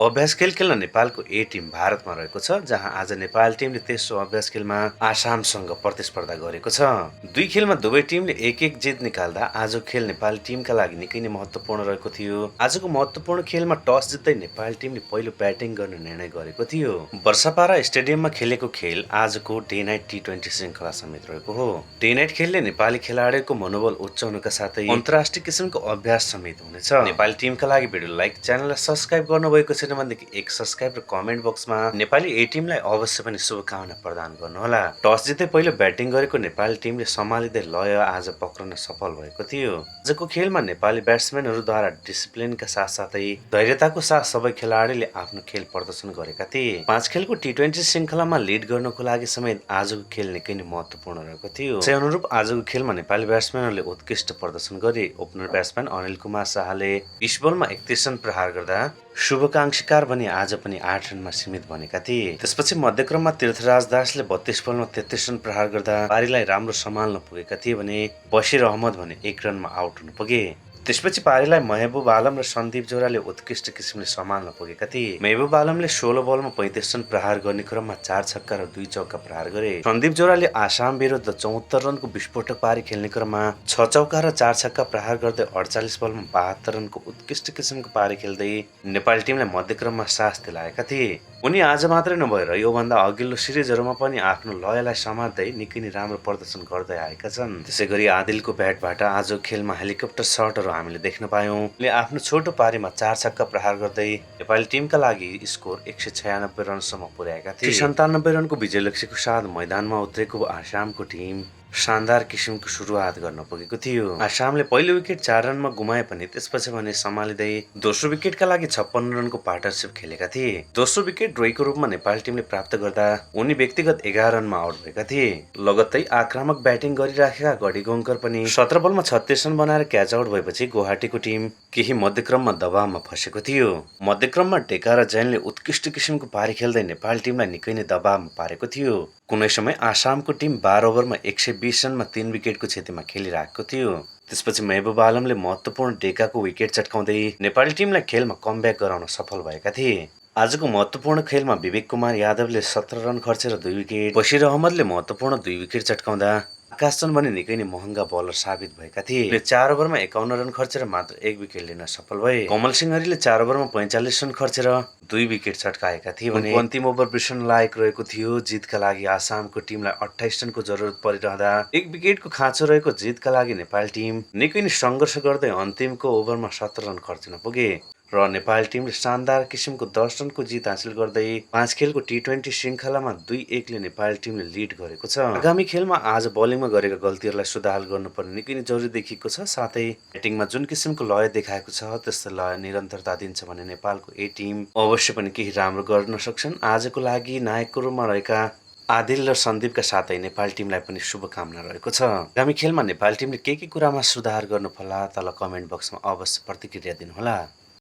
अभ्यास खेल खेल्न नेपालको ए टिम भारतमा रहेको छ, जहाँ आज नेपाल टिमले तेस्रो अभ्यास खेलमा आसामसँग प्रतिस्पर्धा गरेको छ। दुई खेलमा दुवै टिमले एक एक जित निकाल्दा आजको खेल नेपाल टिमका लागि निकै नै महत्त्वपूर्ण रहेको थियो। आजको महत्त्वपूर्ण खेलमा टस जित्दै नेपाल टिमले पहिलो ब्याटिङ गर्ने निर्णय गरेको थियो। वर्षापारा स्टेडियममा खेलेको खेल आजको डे नाइट टी20 श्रृङ्खला समेत रहेको हो। डे नाइट खेलले नेपाली खेलाडीको मनोबल उच्चाउनका साथै अन्तर्राष्ट्रिय किसिमको अभ्यास समेत हुनेछ। नेपाली टिमका लागि भिडियो लाइक, च्यानललाई सब्स्क्राइब गर्नुभएको छैन भनेदेखि एक सब्स्क्राइब र कमेन्ट बक्समा नेपाली ए टिमलाई अवश्य पनि शुभकामना प्रदान गर्नुहोला। टस जित्दै पहिलो ब्याटिङ गरेको नेपाली टिमले सम्हालिँदै लय आज पक्रन सफल भएको थियो। आजको खेलमा नेपाली ब्याट्सम्यानहरूद्वारा डिसिप्लिनका साथसाथै धैर्यताको साथ सबै खेलाडीले आफ्नो खेल प्रदर्शन गरेका थिए। 5 खेलको टी20 श्रृङ्खलामा लिड गर्नको लागि समेत आजको खेल निकै नै महत्त्वपूर्ण रहेको थियो। त्यसै अनुरूप आजको खेलमा नेपाली ब्याट्सम्यानहरूले उत्कृष्ट प्रदर्शन गरे। ओपनर ब्याट्सम्यान अनिल कुमार शाहले 20 बलमा 31 रन प्रहार गर्दा शुभकांक्षीकार भने आज पनि 8 रनमा सीमित बनेका थिए। त्यसपछि मध्यक्रममा तीर्थराज दासले 32 बलमा 33 रन प्रहार गर्दा पारीलाई राम्रो सम्हाल्न पुगेका थिए भने बशीर अहमद भने 1 रनमा आउट हुन पुगे। त्यसपछि पारीलाई महबुब आलम र सन्दीप जोराले उत्कृष्ट किसिमले सम्हाल्न पुगेका थिए। महबुब आलमले 16 बलमा 35 रन प्रहार गर्ने क्रममा 4 छक्का र 2 चौका प्रहार गरे। सन्दीप जोराले आसाम विरुद्ध 74 रनको विस्फोटक पारी खेल्ने क्रममा 6 चौका र 4 छक्का प्रहार गर्दै 48 बलमा 72 रनको उत्कृष्ट किसिमको पारी खेल्दै नेपाली टिमलाई मध्यक्रममा साथ दिलाएका थिए। उनी आज मात्रै नभएर योभन्दा अघिल्लो सिरिजहरूमा पनि आफ्नो लयलाई समात्दै निकै नै राम्रो प्रदर्शन गर्दै आएका छन्। त्यसैगरी आदिलको ब्याटबाट आजको खेलमा हेलिकप्टर सटहरू हामीले देख्न पायौं। उनले आफ्नो छोटो पारीमा 4 छक्का प्रहार गर्दै नेपाली टिमका लागि स्कोर 196 रनसम्म पुर्याएका थिए। 97 रनको विजय लक्ष्यको साथ मैदानमा उत्रेको आसामको टिम शानदार किसिमको सुरुवात गर्न पुगेको थियो। आसामले पहिलो विकेट 4 रनमा गुमाए पनि त्यसपछि भने सम्हालिँदै दोस्रो विकेटका लागि 56 रनको पार्टनरसिप खेलेका थिए। दोस्रो विकेट ड्रोईको रूपमा नेपाली टिमले प्राप्त गर्दा उनी व्यक्तिगत 11 रनमा आउट भएका थिए। लगत्तै आक्रामक ब्याटिङ गरिराखेका गढी गङ्कर पनि 17 बलमा 36 रन बनाएर क्याच आउट भएपछि गुवाहाटीको टिम केही मध्यक्रममा दबावमा फसेको थियो। मध्यक्रममा ढेका र जैनले उत्कृष्ट किसिमको पारी खेल्दै नेपाली टिमलाई निकै नै दबावमा पारेको थियो। कुनै समय आसामको टिम 12 ओभरमा 120 रनमा 3 विकेटको क्षतिमा खेलिरहेको थियो। त्यसपछि महबुब आलमले महत्त्वपूर्ण ढेकाको विकेट चटकाउँदै नेपाली टिमलाई खेलमा कमब्याक गराउन सफल भएका थिए। आजको महत्त्वपूर्ण खेलमा विवेक कुमार यादवले 17 रन खर्चेर 2 विकेट, बशीर अहमदले महत्त्वपूर्ण 2 विकेट चटकाउँदा आकाशचन्द भने निकै नै महँगा बलर साबित भएका थिए। उनले 4 ओभरमा 51 रन खर्चेर मात्र 1 विकेट लिन सफल भए। कमल सिंह हरीले 4 ओभरमा 45 रन खर्चेर 2 विकेट चटकाएका थिए भने अन्तिम ओभर बिर्सन लायक रहेको थियो। जितका लागि आसामको टिमलाई 28 रनको जरुरत परिरहँदा 1 विकेटको खाँचो रहेको जितका लागि नेपाली टिम निकै नै सङ्घर्ष गर्दै अन्तिमको ओभरमा 17 रन खर्चिन पुगे र नेपाली टिमले शानदार किसिमको 10 रनको जित हासिल गर्दै 5 खेलको टी20 श्रृङ्खलामा 2-1 ले नेपाली टिमले लिड गरेको छ। आगामी खेलमा आज बलिङमा गरेका गल्तीहरूलाई सुधार गर्नुपर्ने निकै नै जरुरी देखिएको छ। साथै ब्याटिङमा जुन किसिमको लय देखाएको छ त्यस्तै लय निरन्तरता दिन्छ भने नेपालको ए टिम अवश्य पनि केही राम्रो गर्न सक्छन्। आजको लागि नायकको रूपमा रहेका आदिल र सन्दीपका साथै नेपाली टिमलाई पनि शुभकामना रहेको छ। आगामी खेलमा नेपाली टिमले के कुरामा सुधार गर्नुपर्ला तल कमेन्ट बक्समा अवश्य प्रतिक्रिया दिनुहोला।